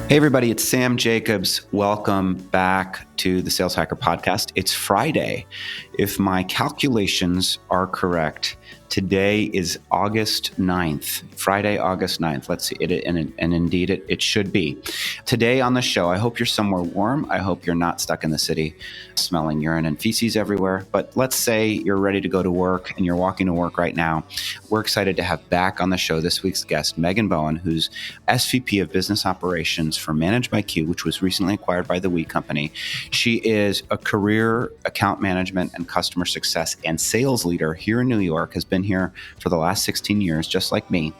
Hey, everybody, it's Sam Jacobs. Welcome back to the Sales Hacker Podcast. It's Friday. If my calculations are correct, today is August 9th, Friday, August 9th. Let's see, and indeed it should be. Today on the show, I hope you're somewhere warm. I hope you're not stuck in the city smelling urine and feces everywhere. But let's say you're ready to go to work and you're walking to work right now. We're excited to have back on the show this week's guest, Megan Bowen, who's SVP of Business Operations for Managed by Q, which was recently acquired by the We Company. She is a career account management and customer success and sales leader here in New York, has been here for the last 16 years, just like me,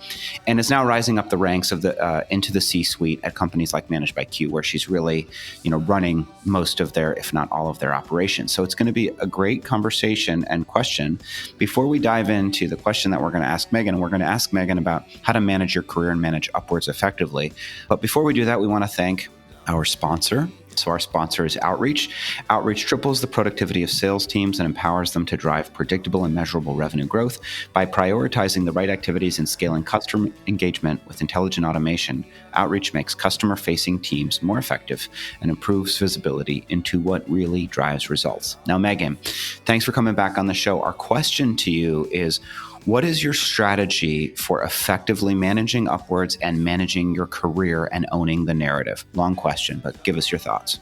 and is now rising up the ranks of the into the C-suite at companies like Managed by Q, where she's really, running most of their, if not all of their operations. So it's going to be a great conversation and question. Before we dive into the question that we're going to ask Megan, we're going to ask Megan about how to manage your career and manage upwards effectively. But before we do that, we want to thank our sponsor. So our sponsor is Outreach. Outreach triples the productivity of sales teams and empowers them to drive predictable and measurable revenue growth by prioritizing the right activities and scaling customer engagement with intelligent automation. Outreach makes customer-facing teams more effective and improves visibility into what really drives results. Now, Megan, thanks for coming back on the show. Our question to you is, what is your strategy for effectively managing upwards and managing your career and owning the narrative? Long question, but give us your thoughts.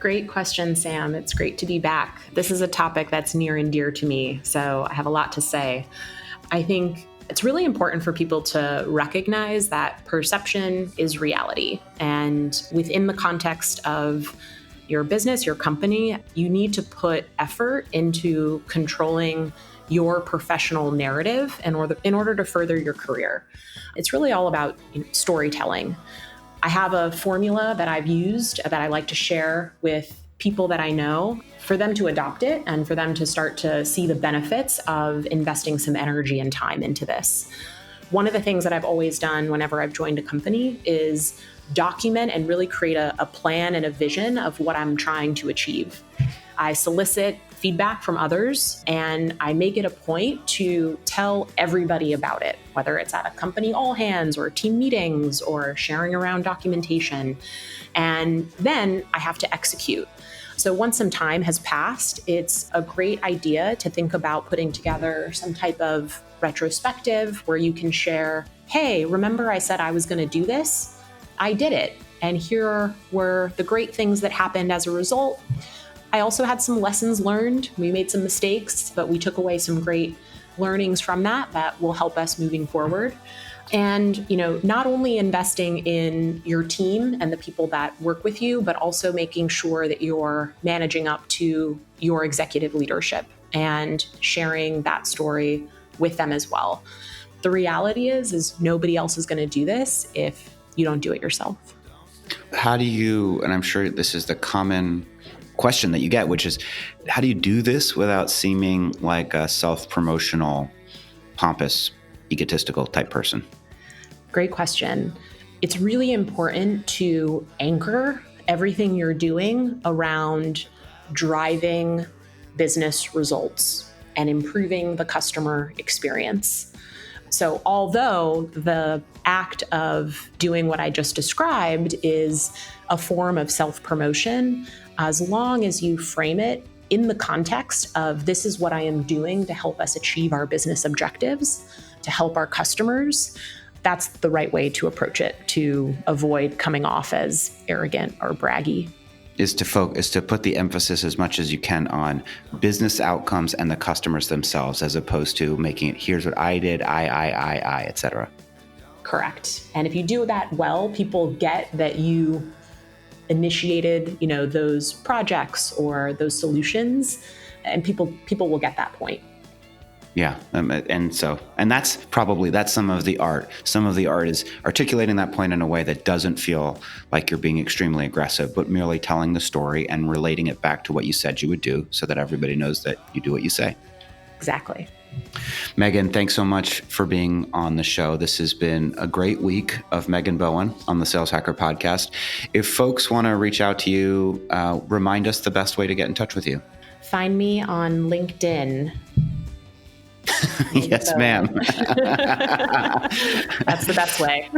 Great question, Sam. It's great to be back. This is a topic that's near and dear to me, so I have a lot to say. I think it's really important for people to recognize that perception is reality. And within the context of your business, your company, you need to put effort into controlling your professional narrative in order to further your career. It's really all about storytelling. I have a formula that I've used that I like to share with people that I know for them to adopt it and for them to start to see the benefits of investing some energy and time into this. One of the things that I've always done whenever I've joined a company is document and really create a plan and a vision of what I'm trying to achieve. I solicit feedback from others, and I make it a point to tell everybody about it, whether it's at a company all hands or team meetings or sharing around documentation. And then I have to execute. So once some time has passed, it's a great idea to think about putting together some type of retrospective where you can share, hey, remember I said I was going to do this? I did it. And here were the great things that happened as a result. I also had some lessons learned. We made some mistakes, but we took away some great learnings from that will help us moving forward. And, not only investing in your team and the people that work with you, but also making sure that you're managing up to your executive leadership and sharing that story with them as well. The reality is nobody else is going to do this if you don't do it yourself. How do you, and I'm sure this is the common question that you get, which is, how do you do this without seeming like a self-promotional, pompous, egotistical type person? Great question. It's really important to anchor everything you're doing around driving business results and improving the customer experience. So although the act of doing what I just described is a form of self-promotion, as long as you frame it in the context of this is what I am doing to help us achieve our business objectives, to help our customers, that's the right way to approach it, to avoid coming off as arrogant or braggy. Is to put the emphasis as much as you can on business outcomes and the customers themselves, as opposed to making it, here's what I did, I, et cetera. Correct. And if you do that well, people get that you initiated, those projects or those solutions, and people will get that point. Yeah. And that's some of the art. Some of the art is articulating that point in a way that doesn't feel like you're being extremely aggressive, but merely telling the story and relating it back to what you said you would do so that everybody knows that you do what you say. Exactly. Megan, thanks so much for being on the show. This has been a great week of Megan Bowen on the Sales Hacker Podcast. If folks want to reach out to you, remind us the best way to get in touch with you. Find me on LinkedIn. Yes, ma'am. That's the best way.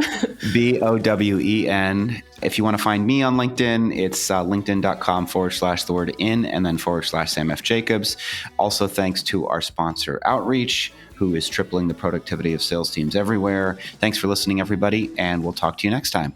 Bowen. If you want to find me on LinkedIn, it's linkedin.com/the word in and then /Sam F. Jacobs. Also, thanks to our sponsor, Outreach, who is tripling the productivity of sales teams everywhere. Thanks for listening, everybody, and we'll talk to you next time.